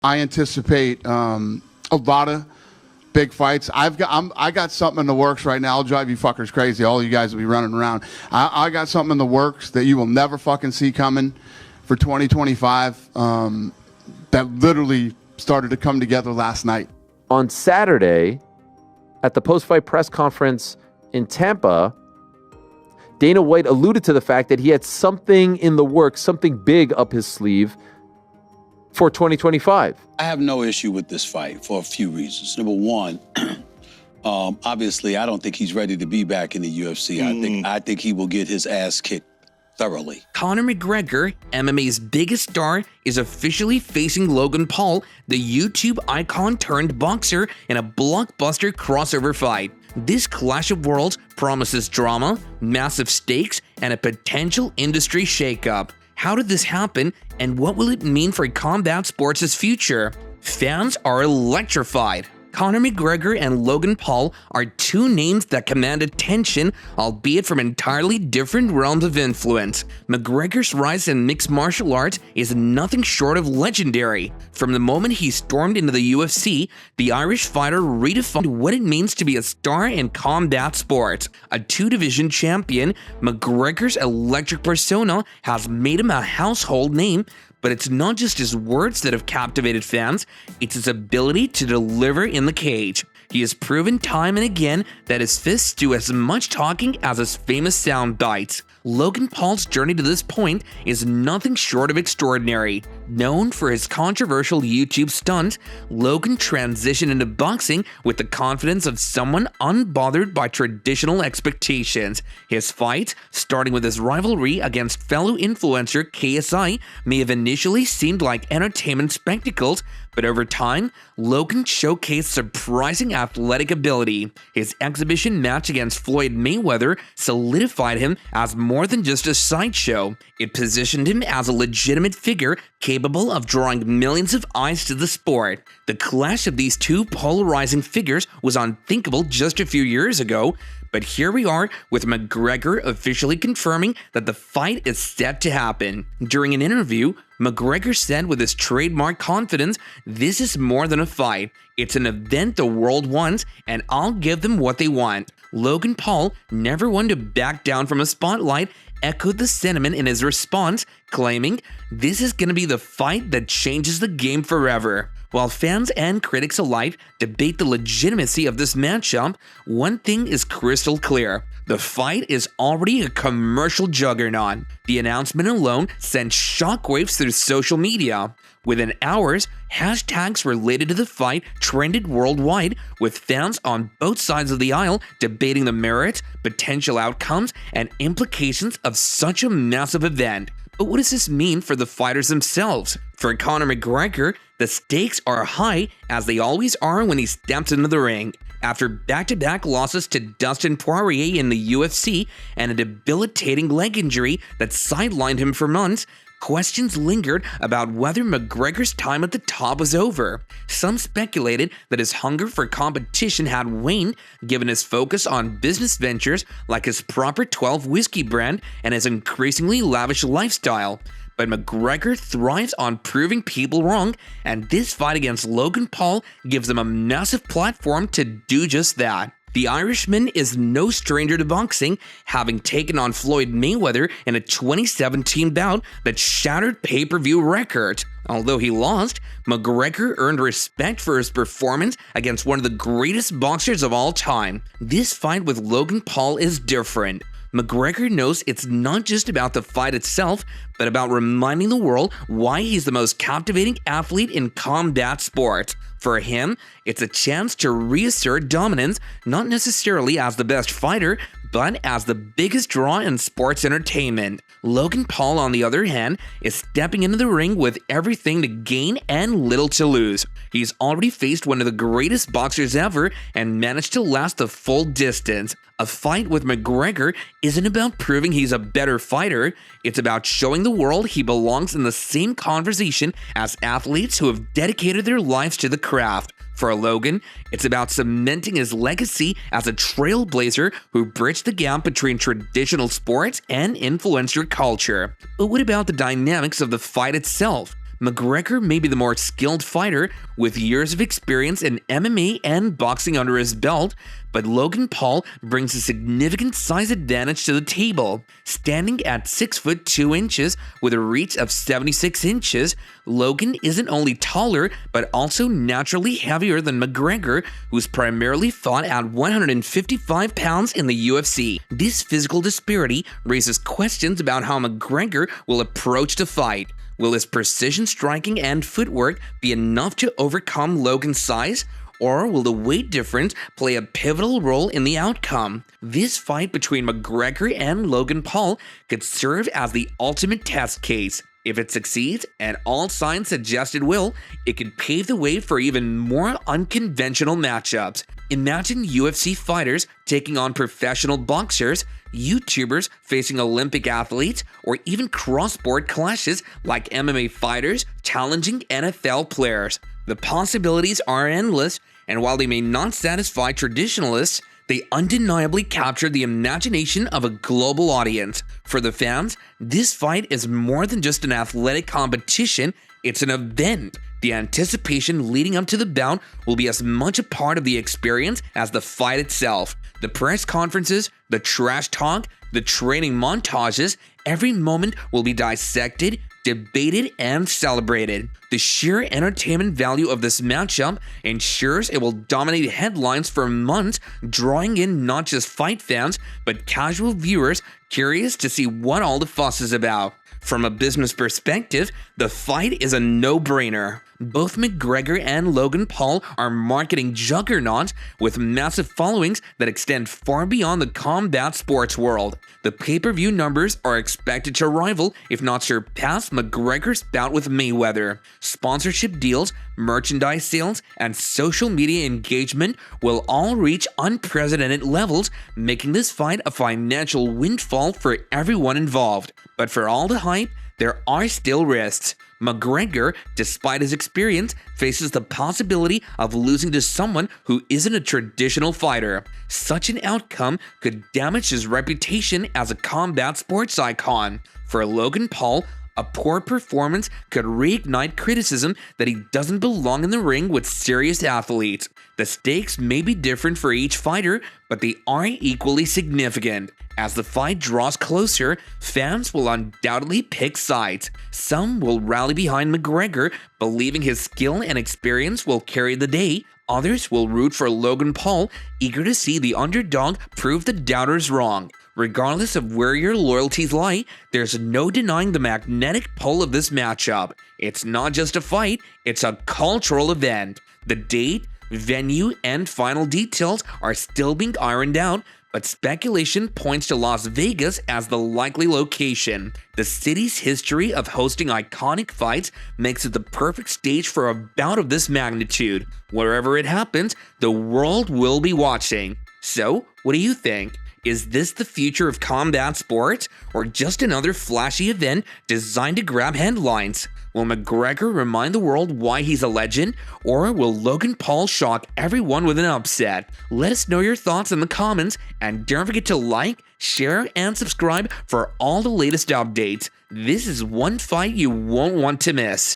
I anticipate a lot of big fights. I got something in the works right now. I'll drive you fuckers crazy. All you guys will be running around. I got something in the works that you will never fucking see coming for 2025 that literally started to come together last night. On Saturday, at the post-fight press conference in Tampa, Dana White alluded to the fact that he had something in the works, something big up his sleeve for 2025. I have no issue with this fight for a few reasons. Number one, obviously, I don't think he's ready to be back in the UFC. I think he will get his ass kicked thoroughly. Conor McGregor, MMA's biggest star, is officially facing Logan Paul, the YouTube icon-turned-boxer, in a blockbuster crossover fight. This clash of worlds promises drama, massive stakes, and a potential industry shakeup. How did this happen, and what will it mean for combat sports' future? Fans are electrified. Conor McGregor and Logan Paul are two names that command attention, albeit from entirely different realms of influence. McGregor's rise in mixed martial arts is nothing short of legendary. From the moment he stormed into the UFC, the Irish fighter redefined what it means to be a star in combat sports. A two-division champion, McGregor's electric persona has made him a household name. But it's not just his words that have captivated fans, it's his ability to deliver in the cage. He has proven time and again that his fists do as much talking as his famous sound bites. Logan Paul's journey to this point is nothing short of extraordinary. Known for his controversial YouTube stunts, Logan transitioned into boxing with the confidence of someone unbothered by traditional expectations. His fights, starting with his rivalry against fellow influencer KSI, may have initially seemed like entertainment spectacles, but over time, Logan showcased surprising athletic ability. His exhibition match against Floyd Mayweather solidified him as more than just a sideshow. It positioned him as a legitimate figure capable of drawing millions of eyes to the sport. The clash of these two polarizing figures was unthinkable just a few years ago, but here we are with McGregor officially confirming that the fight is set to happen. During an interview, McGregor said with his trademark confidence, "This is more than a fight. It's an event the world wants, and I'll give them what they want." Logan Paul, never one to back down from a spotlight, echoed the sentiment in his response, claiming, "This is going to be the fight that changes the game forever." While fans and critics alike debate the legitimacy of this matchup, one thing is crystal clear. The fight is already a commercial juggernaut. The announcement alone sent shockwaves through social media. Within hours, hashtags related to the fight trended worldwide, with fans on both sides of the aisle debating the merits, potential outcomes, and implications of such a massive event. But what does this mean for the fighters themselves? For Conor McGregor, the stakes are high, as they always are when he steps into the ring. After back-to-back losses to Dustin Poirier in the UFC and a debilitating leg injury that sidelined him for months, questions lingered about whether McGregor's time at the top was over. Some speculated that his hunger for competition had waned, given his focus on business ventures like his Proper 12 whiskey brand and his increasingly lavish lifestyle. But McGregor thrives on proving people wrong, and this fight against Logan Paul gives him a massive platform to do just that. The Irishman is no stranger to boxing, having taken on Floyd Mayweather in a 2017 bout that shattered pay-per-view records. Although he lost, McGregor earned respect for his performance against one of the greatest boxers of all time. This fight with Logan Paul is different. McGregor knows it's not just about the fight itself, but about reminding the world why he's the most captivating athlete in combat sports. For him, it's a chance to reassert dominance, not necessarily as the best fighter, but as the biggest draw in sports entertainment. Logan Paul, on the other hand, is stepping into the ring with everything to gain and little to lose. He's already faced one of the greatest boxers ever and managed to last the full distance. A fight with McGregor isn't about proving he's a better fighter, it's about showing the world he belongs in the same conversation as athletes who have dedicated their lives to the craft. For Logan, it's about cementing his legacy as a trailblazer who bridged the gap between traditional sports and influencer culture. But what about the dynamics of the fight itself? McGregor may be the more skilled fighter with years of experience in MMA and boxing under his belt, but Logan Paul brings a significant size advantage to the table. Standing at 6 foot 2 inches with a reach of 76 inches, Logan isn't only taller but also naturally heavier than McGregor, who's primarily fought at 155 pounds in the UFC. This physical disparity raises questions about how McGregor will approach the fight. Will his precision striking and footwork be enough to overcome Logan's size? Or will the weight difference play a pivotal role in the outcome? This fight between McGregor and Logan Paul could serve as the ultimate test case. If it succeeds, and all signs suggest it will, it could pave the way for even more unconventional matchups. Imagine UFC fighters taking on professional boxers, YouTubers facing Olympic athletes, or even cross-sport clashes like MMA fighters challenging NFL players. The possibilities are endless, and while they may not satisfy traditionalists, they undeniably capture the imagination of a global audience. For the fans, this fight is more than just an athletic competition, it's an event. The anticipation leading up to the bout will be as much a part of the experience as the fight itself. The press conferences, the trash talk, the training montages, every moment will be dissected, debated, and celebrated. The sheer entertainment value of this matchup ensures it will dominate headlines for months, drawing in not just fight fans, but casual viewers curious to see what all the fuss is about. From a business perspective, the fight is a no-brainer. Both McGregor and Logan Paul are marketing juggernauts with massive followings that extend far beyond the combat sports world. The pay-per-view numbers are expected to rival, if not surpass, McGregor's bout with Mayweather. Sponsorship deals, merchandise sales, and social media engagement will all reach unprecedented levels, making this fight a financial windfall for everyone involved. But for all the hype, there are still risks. McGregor, despite his experience, faces the possibility of losing to someone who isn't a traditional fighter. Such an outcome could damage his reputation as a combat sports icon. For Logan Paul, a poor performance could reignite criticism that he doesn't belong in the ring with serious athletes. The stakes may be different for each fighter, but they are equally significant. As the fight draws closer, fans will undoubtedly pick sides. Some will rally behind McGregor, believing his skill and experience will carry the day. Others will root for Logan Paul, eager to see the underdog prove the doubters wrong. Regardless of where your loyalties lie, there's no denying the magnetic pull of this matchup. It's not just a fight, it's a cultural event. The date, venue, and final details are still being ironed out, but speculation points to Las Vegas as the likely location. The city's history of hosting iconic fights makes it the perfect stage for a bout of this magnitude. Wherever it happens, the world will be watching. So, what do you think? Is this the future of combat sports, or just another flashy event designed to grab headlines? Will McGregor remind the world why he's a legend, or will Logan Paul shock everyone with an upset? Let us know your thoughts in the comments, and don't forget to like, share, and subscribe for all the latest updates. This is one fight you won't want to miss.